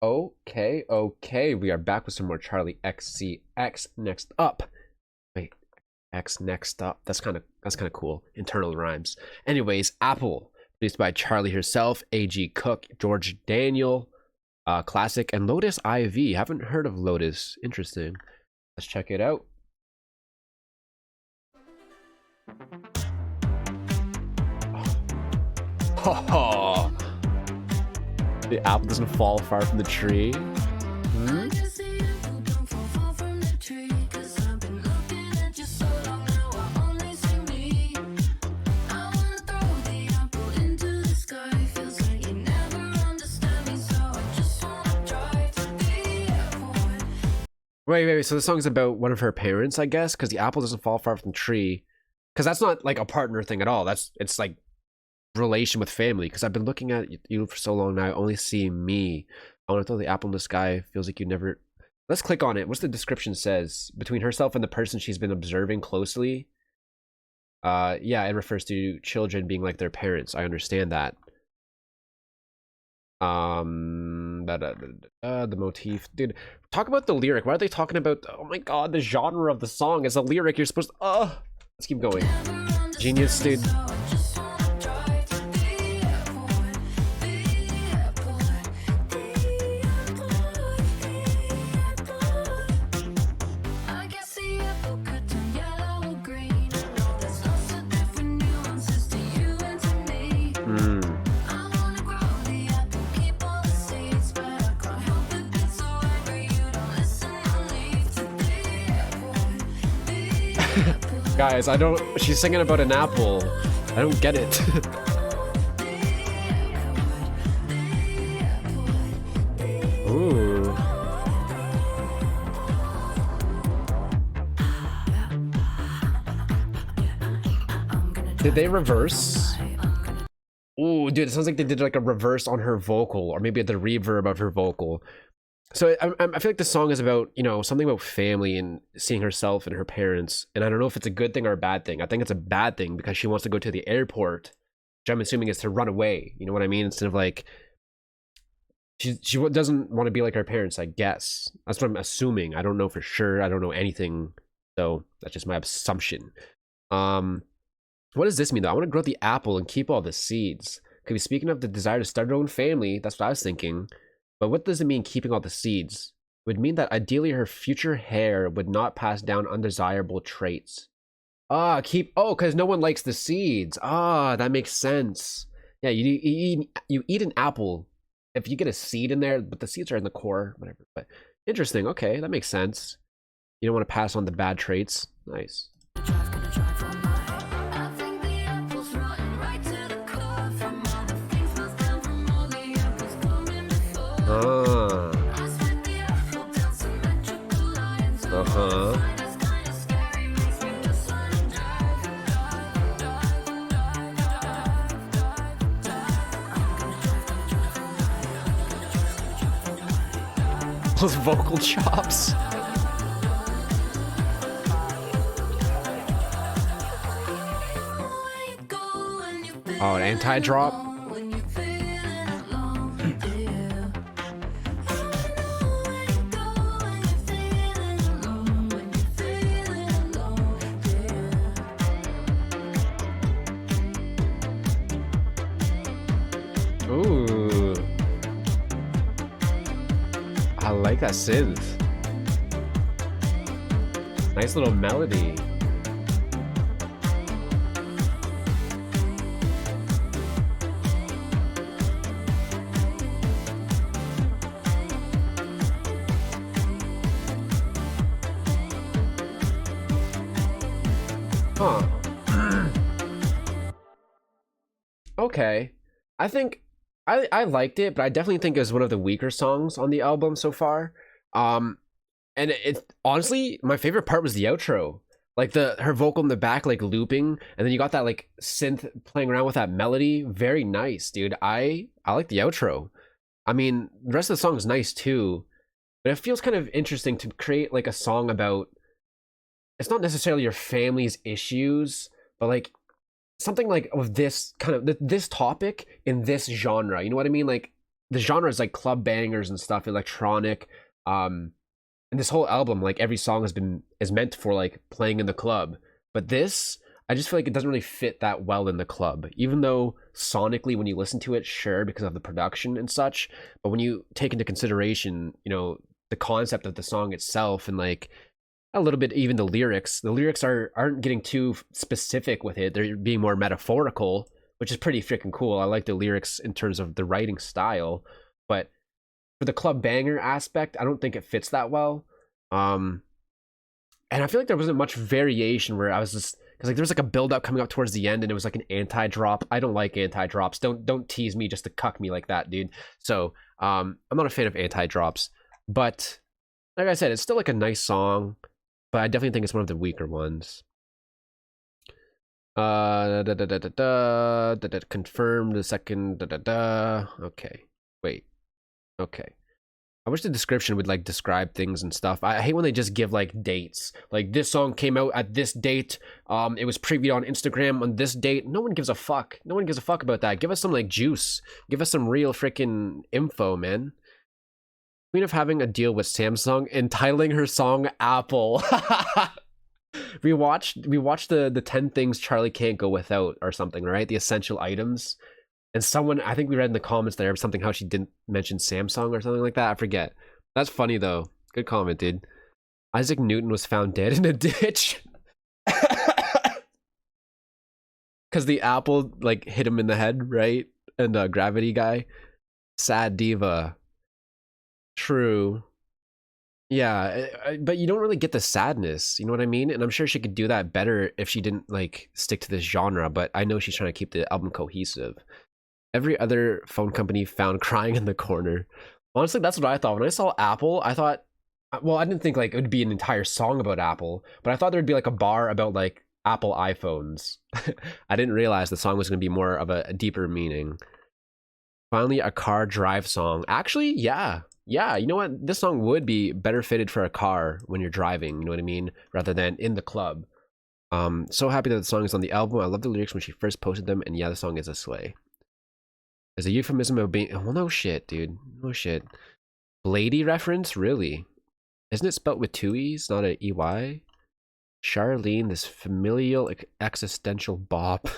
Okay. We are back with some more Charlie XCX. Next up. Wait, X next up. That's kind of cool. Internal rhymes. Anyways, Apple, produced by Charlie herself, A.G. Cook, George Daniel, classic, and Lotus IV. Haven't heard of Lotus. Interesting. Let's check it out. Oh. The apple doesn't fall far from the tree. Hmm? Wait. So the song's about one of her parents, I guess, because the apple doesn't fall far from the tree. Because that's not like a partner thing at all. It's like relation with family. Because I've been looking at you for so long now. I only see me. I want to throw the apple in the sky. Feels like you never. Let's click on it. What's the description says? Between herself and the person she's been observing closely. Yeah, it refers to children being like their parents. I understand that. The motif, dude. Talk about the lyric. Why are they talking about? Oh my god, the genre of the song is a lyric. You're supposed to. Let's keep going. Genius, dude. Guys, I don't. She's singing about an apple. I don't get it. Ooh. Did they reverse? Ooh, dude, it sounds like they did like a reverse on her vocal, or maybe the reverb of her vocal. So I feel like the song is about, you know, something about family and seeing herself and her parents. And I don't know if it's a good thing or a bad thing. I think it's a bad thing because she wants to go to the airport, which I'm assuming is to run away. You know what I mean? Instead of like, she doesn't want to be like her parents, I guess. That's what I'm assuming. I don't know for sure. I don't know anything. So that's just my assumption. What does this mean though? I want to grow the apple and keep all the seeds. Could be speaking of the desire to start her own family. That's what I was thinking. But what does it mean keeping all the seeds? It would mean that ideally her future heir would not pass down undesirable traits. Because no one likes the seeds. That makes sense. Yeah, you eat an apple. If you get a seed in there, but the seeds are in the core, whatever. But interesting, okay, that makes sense. You don't want to pass on the bad traits. Nice. Those vocal chops. Oh, an anti-drop. Ooh. I like that synth. Nice little melody. Huh. Okay. I think I liked it, but I definitely think it was one of the weaker songs on the album so far. And it honestly, my favorite part was the outro. Like her vocal in the back, like looping, and then you got that like synth playing around with that melody. Very nice, dude. I like the outro. I mean, the rest of the song is nice too, but it feels kind of interesting to create like a song about. It's not necessarily your family's issues, but like something like of this kind of this topic in this genre. You know what I mean? Like the genre is like club bangers and stuff, electronic. And this whole album, like every song is meant for like playing in the club. But this, I just feel like it doesn't really fit that well in the club. Even though sonically, when you listen to it, sure, because of the production and such. But when you take into consideration, the concept of the song itself and like a little bit even the lyrics aren't getting too specific with it. They're being more metaphorical, which is pretty freaking cool. I like the lyrics in terms of the writing style, but for the club banger aspect, I don't think it fits that well. And I feel like there wasn't much variation where I was just because like there was like a build up coming up towards the end and it was like an anti drop. I don't like anti drops. Don't tease me just to cuck me like that, dude. So I'm not a fan of anti drops, but like I said, it's still like a nice song, but I definitely think it's one of the weaker ones. Confirm the second. Okay, wait. Okay. I wish the description would like describe things and stuff. I hate when they just give like dates. Like this song came out at this date. It was previewed on Instagram on this date. No one gives a fuck. No one gives a fuck about that. Give us some like juice. Give us some real freaking info, man. Queen of having a deal with Samsung, entitling her song Apple. we watched the 10 things Charli can't go without or something, right? The essential items. And someone, I think we read in the comments there something how she didn't mention Samsung or something like that. I forget. That's funny though. Good comment, dude. Isaac Newton was found dead in a ditch. Because the apple like hit him in the head, right? And gravity guy. Sad diva. True. Yeah, but you don't really get the sadness, you know what I mean? And I'm sure she could do that better if she didn't like stick to this genre, but I know she's trying to keep the album cohesive. Every other phone company found crying in the corner. Honestly, that's what I thought. When I saw Apple, I thought, well, I didn't think like it would be an entire song about Apple, but I thought there would be like a bar about like Apple iPhones. I didn't realize the song was going to be more of a deeper meaning. Finally, a car drive song. Actually, yeah. Yeah, you know what? This song would be better fitted for a car when you're driving, you know what I mean? Rather than in the club. So happy that the song is on the album. I love the lyrics when she first posted them, and yeah, the song is a slay. As a euphemism of being, well, no shit, dude. No shit. Blady reference? Really? Isn't it spelt with two E's, not a EY? Charlene, this familial existential bop.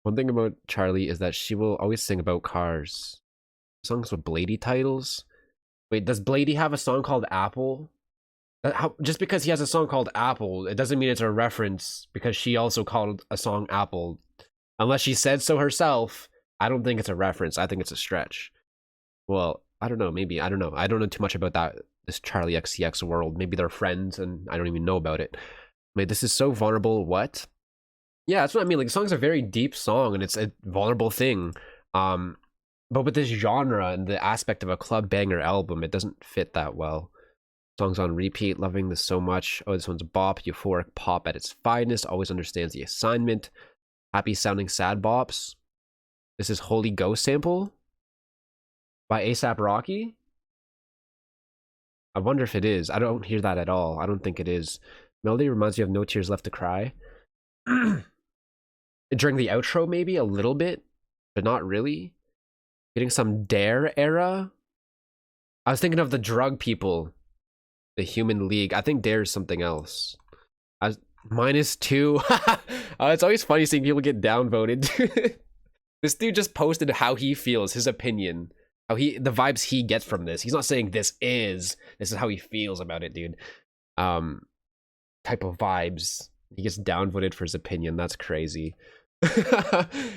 One thing about Charli is that she will always sing about cars. Songs with Blady titles? Wait, does Blady have a song called Apple? Just because he has a song called Apple, it doesn't mean it's a reference because she also called a song Apple. Unless she said so herself, I don't think it's a reference. I think it's a stretch. Well, I don't know. Maybe. I don't know. I don't know too much about this Charli XCX world. Maybe they're friends and I don't even know about it. Wait, this is so vulnerable. What? Yeah, that's what I mean. Like, the song's a very deep song and it's a vulnerable thing. But with this genre and the aspect of a club banger album, it doesn't fit that well. Songs on repeat, loving this so much. Oh, this one's a bop, euphoric pop at its finest, always understands the assignment. Happy sounding sad bops. This is Holy Ghost sample by A$AP Rocky. I wonder if it is. I don't hear that at all. I don't think it is. Melody reminds me of No Tears Left to Cry. During the outro, maybe a little bit, but not really. Getting some Dare era. I was thinking of the drug people. The Human League. I think Dare is something else. -2. It's always funny seeing people get downvoted. This dude just posted how he feels, his opinion. The vibes he gets from this. He's not saying this is how he feels about it, dude. Type of vibes. He gets downvoted for his opinion. That's crazy.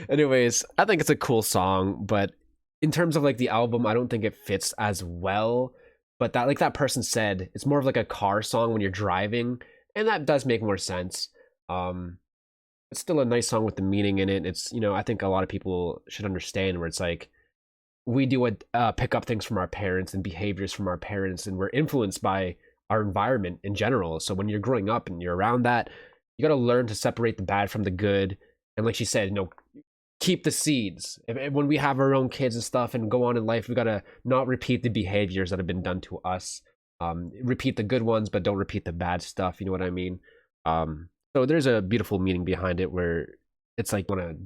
Anyways, I think it's a cool song, but in terms of like the album, I don't think it fits as well. But that, like that person said, it's more of like a car song when you're driving, and that does make more sense. It's still a nice song with the meaning in it. It's, I think a lot of people should understand where it's like we do pick up things from our parents and behaviors from our parents, and we're influenced by our environment in general. So when you're growing up and you're around that, you got to learn to separate the bad from the good. And like she said, keep the seeds. When we have our own kids and stuff and go on in life, we got to not repeat the behaviors that have been done to us. Repeat the good ones, but don't repeat the bad stuff. You know what I mean? So there's a beautiful meaning behind it where it's like you want to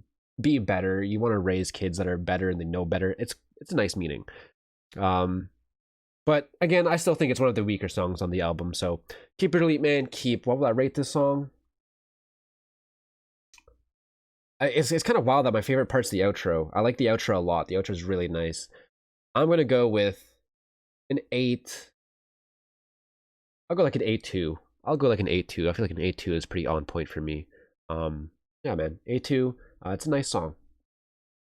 be better. You want to raise kids that are better and they know better. it's a nice meaning. But again, I still think it's one of the weaker songs on the album. So keep it elite, man. Keep. What will I rate this song? It's kind of wild that my favorite part's the outro. I like the outro a lot. The outro is really nice. I'm gonna go with an 8. I'll go like an 8.2. I'll go like an 8.2. I feel like an 8.2 is pretty on point for me. Yeah, man, 8.2. It's a nice song.